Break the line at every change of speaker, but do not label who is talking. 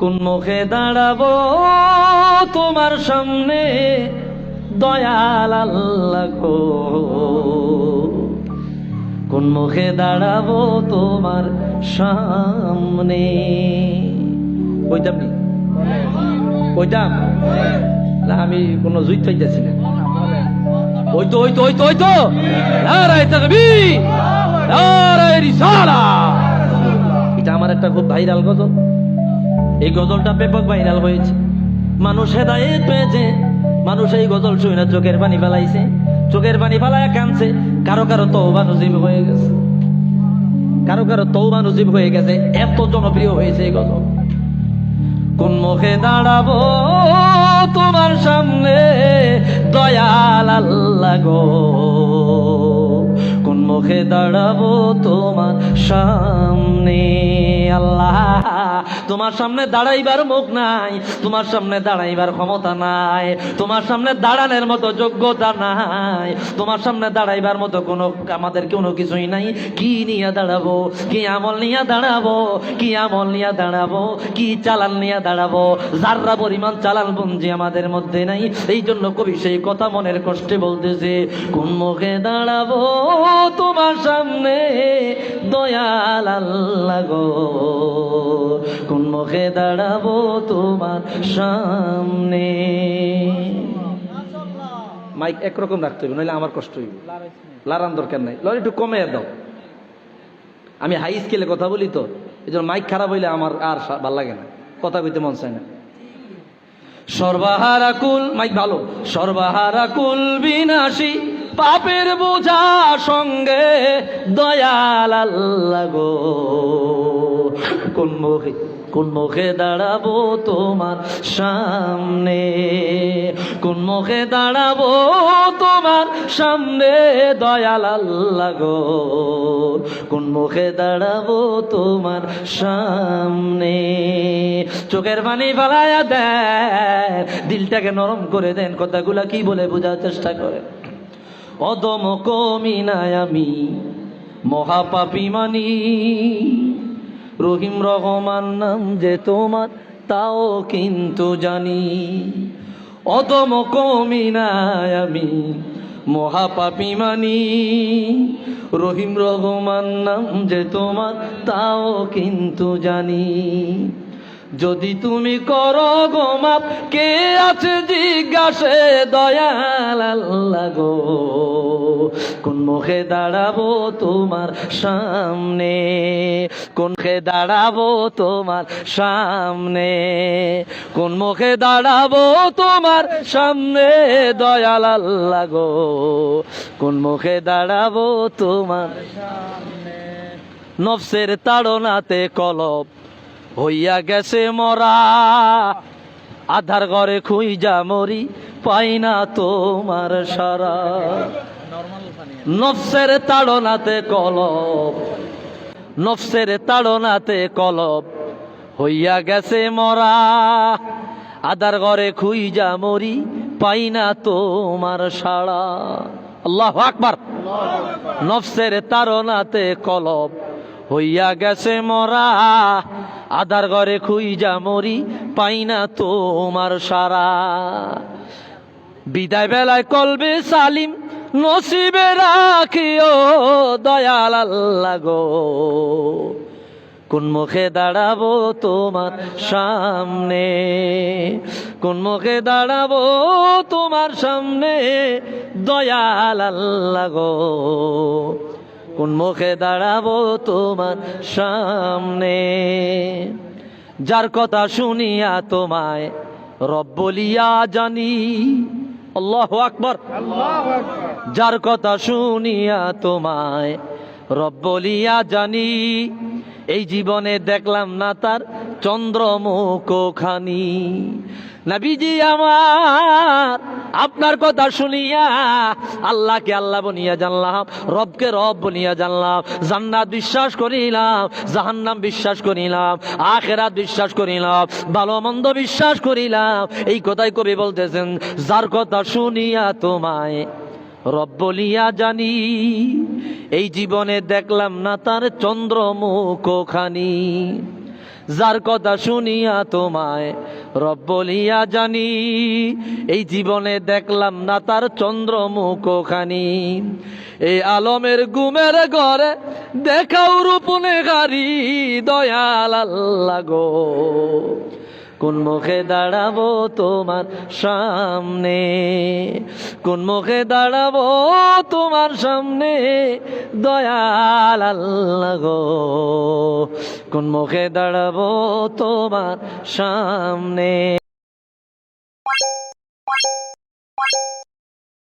কোন মুখে দাঁড়াবো তোমার সামনে দয়াল আল্লাহ গো, কোন মুখে দাঁড়াবো তোমার সামনে। কইতাম নি কইতাম না, আমি কোন জুই চাইতেছি না। ওই তো ওই তো ওই তো ওই তো নারায়ে তাকবীর, নারায়ে রিসালাত। এটা আমার একটা খুব ভাইরাল গজল। এই গজলটা ব্যাপক ভাইরাল হয়েছে, মানুষ হেদায়েত পেয়েছে। মানুষ এই গজল শুনে চোখের পানি ফেলাইছে, চোখের পানি ফেলায় কাঁদছে। কারো কারো তওবা নসিব হয়ে গেছে, কারো কারো তওবা নসিব হয়ে গেছে। এত জনপ্রিয় হয়েছে এই গজল। কোন মুখে দাঁড়াবো তোমার সামনে দয়াল আল্লাহ গো, কোন মুখে দাঁড়াবো তোমার সামনে। আল্লাহ, তোমার সামনে দাঁড়াইবার মুখ নাই, তোমার সামনে দাঁড়াইবার ক্ষমতা নাই, তোমার সামনে দাঁড়ানোর মতো যোগ্যতা নাই, তোমার সামনে দাঁড়াইবার মতো কোনো আমাদের কোনো কিছুই নাই। কি নিয়ে দাঁড়াবো, কি আমল নিয়ে দাঁড়াবো, কি আমল নিয়ে দাঁড়াবো, কি চালান নিয়ে দাঁড়াবো? যাররা পরিমাণ চালান পুঞ্জি আমাদের মধ্যে নাই। এই জন্য কবি সেই কথা মনের কষ্টে বলতেছে, কোন মুখে দাঁড়াবো তোমার সামনে দয়াল আল্লাহ গো, কোন মুখে দাঁড়াবো তোমার সামনে। মাইক একরকম রাখতে হবে, নইলে আমার কষ্ট হইবে। লারান দরকার নাই, লরি একটু কমে দাও। আমি হাই স্কেলে কথা বলি তো, এই জন্য মাইক খারাপ হইলে আমার আর ভাল লাগে না, কথা কইতে মন চায় না। সর্বহারাকুল, মাইক ভালো। সর্বহারাকুল বিনাশী পাপের বোঝা সঙ্গে দয়াল আল্লাহ গো, কোন মুখে দাঁড়াবো তোমার সামনে, কোন মুখে দাঁড়াবো তোমার সামনে দয়াল আল্লাহ গো, কোন মুখে দাঁড়াবো তোমার সামনে। চোখের পানি ফেলায়া দেন, দিলটাকে নরম করে দেন, কথাগুলা কি বলে বোঝার চেষ্টা করে। অদম কমিনায় আমি মহাপাপী মানি, রহিম রহমান নাম যে তোমার তাও কিন্তু জানি। অদম কমিনায় আমি মহাপাপী মানি, রহিম রহমান নাম যে তোমার তাও কিন্তু জানি। যদি তুমি করো গো মাপ, কে আছে জিজ্ঞাসে দয়াল আল্লাহ গো, কোন মুখে দাঁড়াবো তোমার সামনে, কোন মুখে দাঁড়াবো তোমার সামনে, কোন মুখে দাঁড়াবো তোমার সামনে দয়াল আল্লাহ গো, কোন মুখে দাঁড়াবো তোমার সামনে। নফসের তাড়নাতে কলব হইয়া গেছে মরা, আধার ঘরে খুইজা মরি পাই না তোমার সারা। নফসের তাড়নাতে কলব, নফসের তাড়নাতে কলব হইয়া গেছে মরা, আধার ঘরে খুইজা মরি পাই না তোমার সারা। আল্লাহু আকবার। নফসের তাড়নাতে কলব হইয়া গেছে মরা, আধার ঘরে খুইজা মরি পাই না তোমার সারা। বিদায় বেলায় কলবে সালিম নসিবে রাখিও দয়াল আল্লাহ গো, কোন মুখে দাঁড়াবো তোমার সামনে, কোন মুখে দাঁড়াবো তোমার সামনে দয়াল আল্লাহ গো, কোন মুখে দাঁড়াবো তোমার সামনে। যার কথা শুনিয়া তোমায় রব বলিয়া জানি, আল্লাহু আকবার। যার কথা শুনিয়া তোমায় রব বলিয়া জানি, এই জীবনে দেখলাম না তার চন্দ্রমুখ খানি। নবীজি আমার আপনার কথা শুনিয়া আল্লাহকে আল্লাহ বনিয়া জানলাম, রবকে রব বনিয়া জানলাম, জান্নাত বিশ্বাস করিলাম, জাহান্নাম বিশ্বাস করিলাম, আখিরাত বিশ্বাস করিলাম, ভালো মন্দ বিশ্বাস করিলাম। এই কথাই কবি বলতেছেন, যার কথা শুনিয়া তোমায় রব বলিয়া জানি, এই জীবনে দেখলাম না তার চন্দ্রমুখ খানি। যার কথা শুনিয়া তোমায় রব বলিয়া জানি, এই জীবনে দেখলাম না তার চন্দ্রমুখখানি। এই আলমের গুমের ঘরে দেখাও রূপনে গারি, দয়াল আল্লাহ গো কোন মুখে দাঁড়াবো তোমার সামনে, কোন মুখে দাঁড়াবো তোমার সামনে, দয়াল আল্লাহ গো কোন মুখে দাঁড়াবো তোমার সামনে।